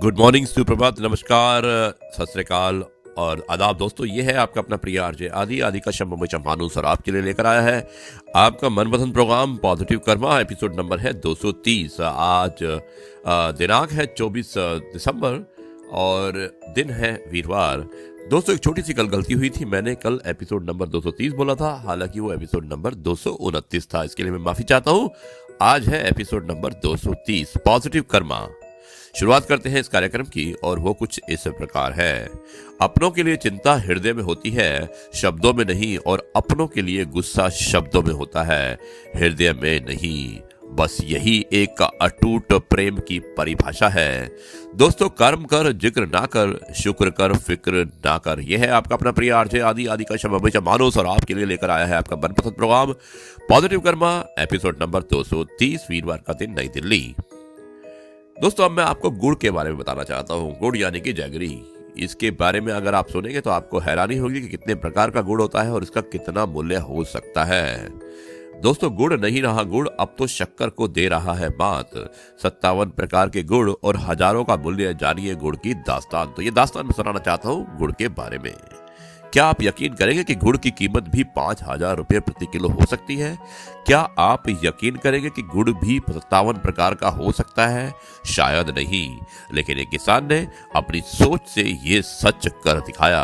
Good morning, सुप्रभात, नमस्कार, सत श्री अकाल और आदाब दोस्तों। ये है आपका अपना प्रिय आरजे आदि आदि का शम मुंबई चंपानु सर आपके लिए लेकर आया है आपका मनपसंद programme positive karma. Episode number है 230। आज दिनांक है 24 दिसंबर और दिन है वीरवार। दोस्तों, एक छोटी सी कल गलती हुई थी। मैंने कल एपिसोड नंबर 230 बोला था, हालांकि वो एपिसोड नंबर 229 था। इसके लिए मैं माफी चाहता हूँ। आज है एपिसोड नंबर 230 पॉजिटिव कर्मा। शुरुआत करते हैं इस कार्यक्रम की और वो कुछ इस प्रकार है। अपनों के लिए चिंता हृदय में होती है, शब्दों में नहीं, और अपनों के लिए गुस्सा शब्दों में होता है, हृदय में नहीं। बस यही एक अटूट प्रेम की परिभाषा है। दोस्तों, कर्म कर, जिक्र ना कर, शुक्र कर, फिक्र ना कर। यह है आपका अपना प्रिय आरजे आदि आदि का शम हमेशा मानोस और आपके लिए लेकर आया है आपका मनपसंद programme positive karma. Episode number 230, वीरवार का दिन, नई दिल्ली। दोस्तों, अब मैं आपको गुड़ के बारे में बताना चाहता हूँ। गुड़ यानी कि जैगरी। इसके बारे में अगर आप सुनेंगे तो आपको हैरानी होगी कि कितने प्रकार का गुड़ होता है और इसका कितना मूल्य हो सकता है। दोस्तों, गुड़ नहीं रहा गुड़, अब तो शक्कर को दे रहा है बात। 57 प्रकार के गुड़ और हजारों का मूल्य, जानिए गुड़ की दास्तान। तो ये दास्तान मैं सुनाना चाहता हूँ गुड़ के बारे में। क्या आप यकीन करेंगे कि गुड़ की कीमत भी 5,000 रुपये प्रति किलो हो सकती है? क्या आप यकीन करेंगे कि गुड़ भी 57 प्रकार का हो सकता है? शायद नहीं, लेकिन एक किसान ने अपनी सोच से ये सच कर दिखाया।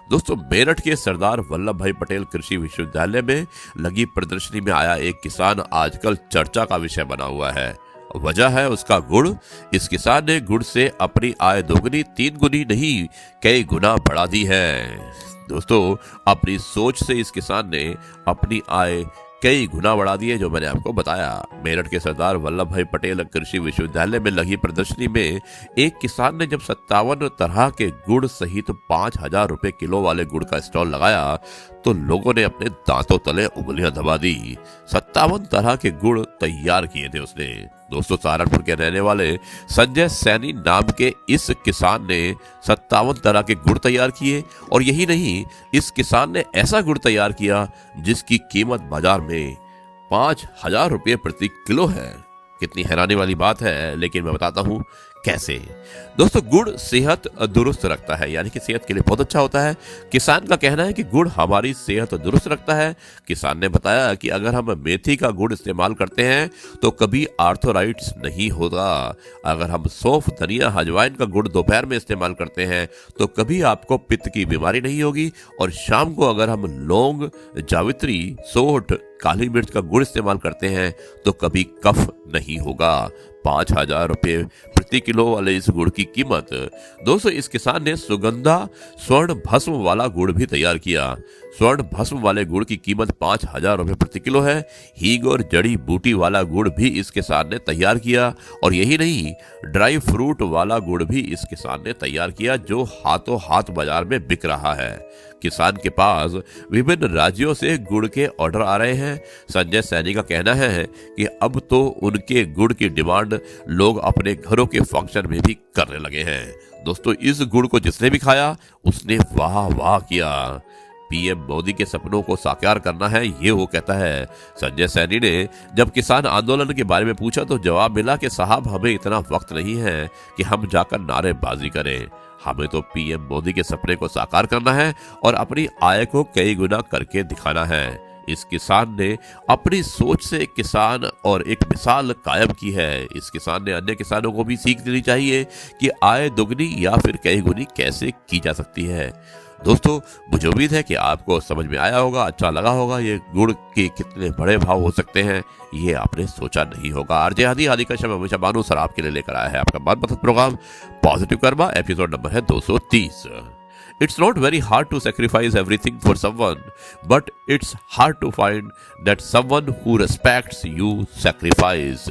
दोस्तों, मेरठ के सरदार वल्लभ भाई पटेल कृषि विश्वविद्यालय में लगी प्रदर्शनी में आया एक किसान आजकल चर्चा का विषय बना हुआ है। वजह है उसका गुड़। इस किसान ने गुड़ से अपनी आय दोगुनी, 3 गुनी नहीं, कई गुना बढ़ा दी है। दोस्तों, अपनी सोच से इस किसान ने अपनी आय कई गुना बढ़ा दी है, जो मैंने आपको बताया। मेरठ के सरदार वल्लभ भाई पटेल कृषि विश्वविद्यालय में लगी प्रदर्शनी में एक किसान ने जब 57 तरह के गुड़ सहित 5,000 रुपए किलो वाले गुड़ का स्टॉल लगाया तो लोगों ने अपने दांतों तले उंगलियां दबा दी। 57 तरह के गुड़ तैयार किए थे उसने। दोस्तों, सहारनपुर के रहने वाले संजय सैनी नाम के इस किसान ने 57 तरह के गुड़ तैयार किए, और यही नहीं, इस किसान ने ऐसा गुड़ तैयार किया जिसकी कीमत बाजार में 5,000 रुपये प्रति किलो है। कितनी हैरानी वाली बात है, लेकिन मैं बताता हूं कैसे। दोस्तों, गुड़ सेहत दुरुस्त रखता है, यानी कि सेहत के लिए बहुत अच्छा होता है। किसान का कहना है कि गुड़ हमारी सेहत दुरुस्त रखता है। किसान ने बताया कि अगर हम मेथी का गुड़ इस्तेमाल करते हैं तो कभी आर्थराइटिस नहीं होता। अगर हम सौंफ, धनिया, अजवाइन का गुड़ दोपहर में इस्तेमाल करते हैं तो कभी आपको पित्त की बीमारी नहीं होगी। और शाम को अगर हम लौंग, जावित्री, सोंठ, काली मिर्च का गुड़ इस्तेमाल करते हैं तो कभी कफ नहीं होगा। 5,000 रुपये प्रति किलो वाले इस गुड़ की कीमत। दोस्तों, इस किसान ने सुगंधा स्वर्ण भस्म वाला गुड़ भी तैयार किया। स्वर्ण भस्म वाले गुड़ की कीमत 5,000 रुपये प्रति किलो है। हींग और जड़ी बूटी वाला गुड़ भी इस किसान ने तैयार किया, और यही नहीं, ड्राई फ्रूट वाला गुड़ भी इस किसान ने तैयार किया, जो हाथों हाथ बाजार में बिक रहा है। किसान के पास विभिन्न राज्यों से गुड़ के ऑर्डर आ रहे हैं। संजय सैनी का कहना है कि अब तो उनके गुड़ की डिमांड लोग अपने घरों के फंक्शन में भी करने लगे हैं। दोस्तों, इस गुड़ को जिसने भी खाया उसने वाह वाह किया। पीएम मोदी के सपनों को साकार करना है, ये वो कहता है। संजय सैनी ने जब किसान आंदोलन के बारे में पूछा तो जवाब मिला कि साहब, हमें इतना वक्त नहीं है कि हम जाकर नारेबाजी करें। हमें तो पीएम मोदी के सपने को साकार करना है और अपनी आय को कई गुना करके दिखाना है। इस किसान ने अपनी सोच से एक किसान और एक मिसाल कायम की है। इस किसान ने अन्य किसानों को भी सीख देनी चाहिए कि आय दुगनी या फिर कई गुनी कैसे की जा सकती है। दोस्तों, मुझे उम्मीद है कि आपको समझ में आया होगा, अच्छा लगा होगा। ये गुड़ के कितने बड़े भाव हो सकते हैं, ये आपने सोचा नहीं होगा। आरजे आदि आदि का शम हमेशा मानू सर आपके लिए लेकर आया है आपका मनपसंद programme positive karma. Episode number है 230। It's not very hard to sacrifice everything for someone, but it's hard to find that someone who respects you sacrifice.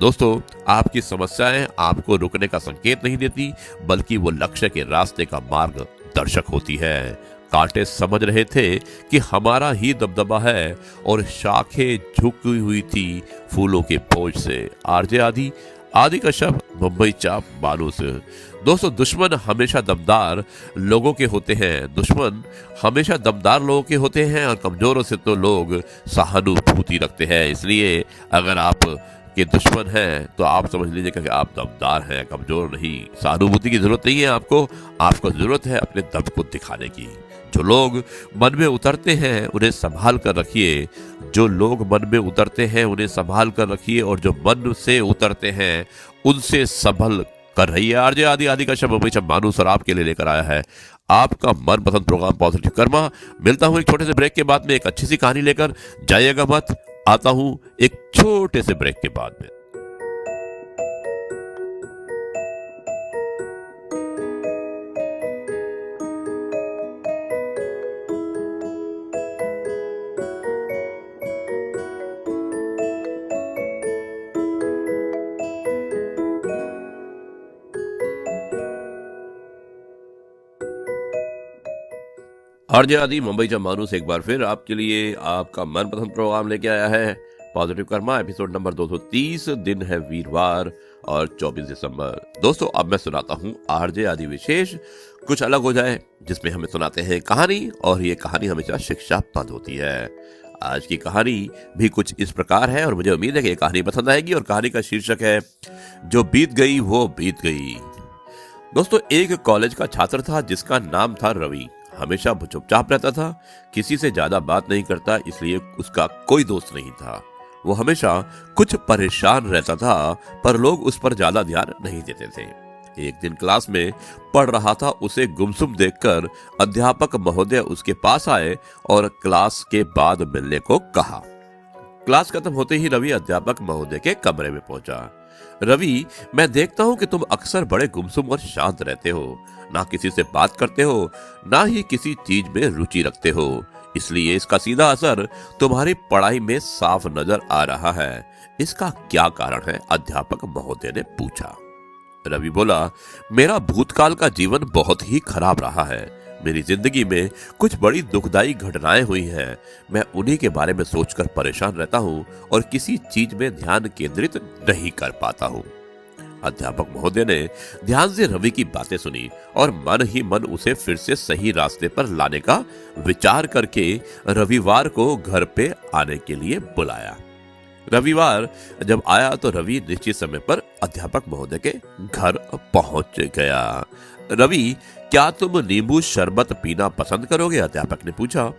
दोस्तों, आपकी समस्याएं आपको रुकने का संकेत नहीं देती, बल्कि वो लक्ष्य के रास्ते का मार्ग दर्शक होती है। कांटे समझ रहे थे कि हमारा ही दबदबा है और शाखें झुकी हुई थी फूलों के बोझ से। आरजे आदि आदि का शब्द मुंबई चाप मानूस। दोस्तों, दुश्मन हमेशा दमदार लोगों के होते हैं। दुश्मन हमेशा दमदार लोगों के होते हैं और कमजोरों से तो लोग सहानुभूति रखते हैं। इसलिए अगर आप के दुश्मन हैं तो आप समझ लीजिएगा कि आप दमदार हैं, कमजोर नहीं। सहानुभूति की जरूरत नहीं है आपको जरूरत है अपने दम को दिखाने की। जो लोग मन में उतरते हैं उन्हें संभाल कर रखिए, जो लोग मन में उतरते हैं उन्हें संभाल कर रखिए, और जो मन से उतरते हैं उनसे संभल कर रही है। आरजे आदि का शब्द हमेशा मानू सर आपके लिए लेकर आया है आपका मनपसंद प्रोग्राम पॉजिटिव कर्मा। मिलता हूं एक छोटे से ब्रेक के बाद में एक अच्छी सी कहानी लेकर, जाइएगा मत। आता हूं एक छोटे से ब्रेक के बाद में। आरजे आदि मुंबई का मानूस एक बार फिर आपके लिए आपका मनपसंद प्रोग्राम लेके आया है पॉजिटिव कर्मा, एपिसोड नंबर 230। दिन है वीरवार और 24 दिसंबर। दोस्तों अब मैं सुनाता हूँ आरजे आदि विशेष कुछ अलग हो जाए, जिसमें हमें सुनाते हैं कहानी, और ये कहानी हमेशा शिक्षाप्रद होती है। आज की कहानी भी कुछ इस प्रकार है और मुझे उम्मीद है कि ये कहानी पसंद आएगी। और कहानी का शीर्षक है जो बीत गई वो बीत गई। दोस्तों एक कॉलेज का छात्र था जिसका नाम था रवि। हमेशा चुपचाप रहता था, किसी से ज्यादा बात नहीं करता, इसलिए उसका कोई दोस्त नहीं था। वो हमेशा कुछ परेशान रहता था, पर लोग उस पर ज्यादा ध्यान नहीं देते थे। एक दिन क्लास में पढ़ रहा था, उसे गुमसुम देखकर अध्यापक महोदय उसके पास आए और क्लास के बाद मिलने को कहा। क्लास खत्म होते ही रवि अध्यापक महोदय के कमरे में पहुंचा। रवि, मैं देखता हूं कि तुम अक्सर बड़े गुमसुम और शांत रहते हो, ना किसी से बात करते हो, ना ही किसी चीज में रुचि रखते हो, इसलिए इसका सीधा असर तुम्हारी पढ़ाई में साफ नजर आ रहा है। इसका क्या कारण है? अध्यापक महोदय ने पूछा। रवि बोला, मेरा भूतकाल का जीवन बहुत ही खराब रहा है। मेरी जिंदगी में कुछ बड़ी दुखदाई घटनाएं हुई हैं। मैं उन्हीं के बारे में सोचकर परेशान रहता हूँ और किसी चीज में ध्यान केंद्रित नहीं कर पाता हूँ। अध्यापक महोदय ने ध्यान से रवि की बातें सुनी और मन ही मन उसे फिर से सही रास्ते पर लाने का विचार करके रविवार को घर पे आने के लिए बुलाया। रविवार जब आया तो रवि निश्चित समय पर अध्यापक महोदय के घर पहुंच गया। रवि, क्या तुम नींबू शरबत पीना पसंद करोगे? अध्यापक ने पूछा।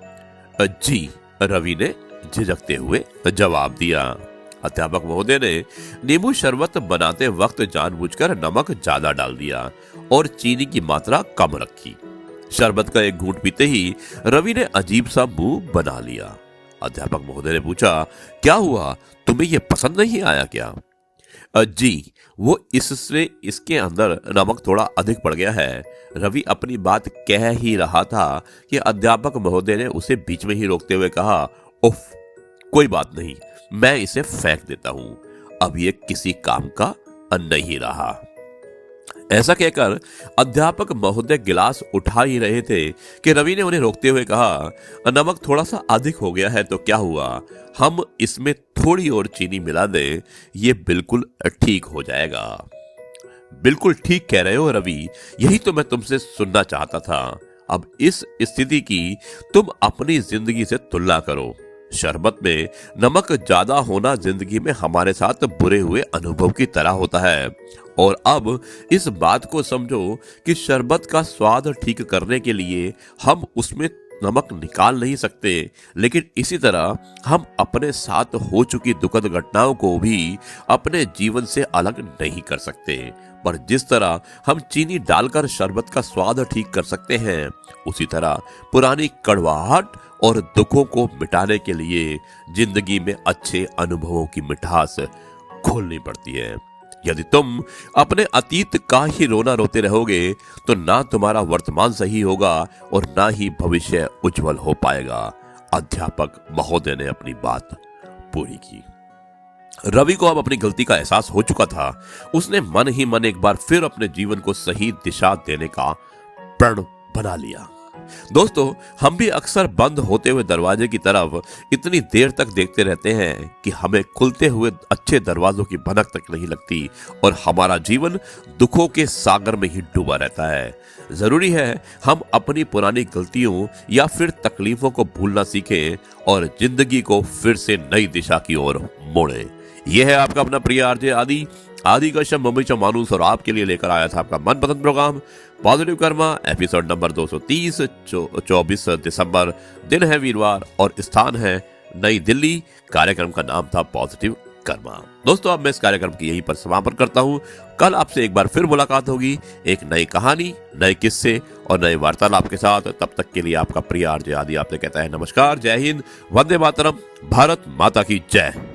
जी, रवि ने झिझकते हुए जवाब दिया। अध्यापक महोदय ने नींबू शरबत बनाते वक्त जानबूझकर नमक ज्यादा डाल दिया और चीनी की मात्रा कम रखी। शरबत का एक घूंट पीते ही रवि ने अजीब सा मुंह बना लिया। अध्यापक महोदय ने पूछा, क्या हुआ? तुम्हें यह पसंद नहीं आया क्या? जी, वो इसके अंदर नमक थोड़ा अधिक पड़ गया है। रवि अपनी बात कह ही रहा था कि अध्यापक महोदय ने उसे बीच में ही रोकते हुए कहा, उफ, कोई बात नहीं, मैं इसे फेंक देता हूं, अब ये किसी काम का नहीं रहा। ऐसा कहकर अध्यापक महोदय गिलास उठा ही रहे थे कि रवि ने उन्हें रोकते हुए कहा, नमक थोड़ा सा अधिक हो गया है तो क्या हुआ, हम इसमें थोड़ी और चीनी मिला दें, ये बिल्कुल ठीक हो जाएगा। बिल्कुल ठीक कह रहे हो रवि, यही तो मैं तुमसे सुनना चाहता था। अब इस स्थिति की तुम अपनी जिंदगी से तुलना करो। शरबत में नमक ज्यादा होना जिंदगी में हमारे साथ बुरे हुए अनुभव की तरह होता है, और अब इस बात को समझो कि शरबत का स्वाद ठीक करने के लिए हम उसमें नमक निकाल नहीं सकते, लेकिन इसी तरह हम अपने साथ हो चुकी दुखद घटनाओं को भी अपने जीवन से अलग नहीं कर सकते। पर जिस तरह हम चीनी डालकर शरबत का स्वाद ठीक कर सकते हैं, उसी तरह पुरानी कड़वाहट और दुखों को मिटाने के लिए जिंदगी में अच्छे अनुभवों की मिठास खोलनी पड़ती है। यदि तुम अपने अतीत का ही रोना रोते रहोगे तो ना तुम्हारा वर्तमान सही होगा और ना ही भविष्य उज्जवल हो पाएगा। अध्यापक महोदय ने अपनी बात पूरी की। रवि को अब अपनी गलती का एहसास हो चुका था। उसने मन ही मन एक बार फिर अपने जीवन को सही दिशा देने का प्रण बना लिया। दोस्तों, हम भी अक्सर बंद होते हुए दरवाजे की तरफ इतनी देर तक देखते रहते हैं कि हमें खुलते हुए अच्छे दरवाजों की भनक तक नहीं लगती और हमारा जीवन दुखों के सागर में ही डूबा रहता है। जरूरी है हम अपनी पुरानी गलतियों या फिर तकलीफों को भूलना सीखें और जिंदगी को फिर से नई दिशा की ओर मोड़ें। यह है आपका अपना प्रिय आरजे आदि आदि कश्यप मुंबई से मानूस और आपके लिए लेकर आया था आपका मनपसंद programme positive karma episode number 230 24 दिसंबर। दिन है वीरवार और स्थान है नई दिल्ली। कार्यक्रम का नाम था पॉजिटिव कर्मा। दोस्तों अब मैं इस कार्यक्रम की यहीं पर समापन करता हूं। कल आपसे एक बार फिर मुलाकात होगी एक नई कहानी, नए किस्से और नए वार्तालाप के साथ। तब तक के लिए आपका प्रिय आरजे आदि आपसे कहता है नमस्कार, जय हिंद, वंदे मातरम, भारत माता की जय।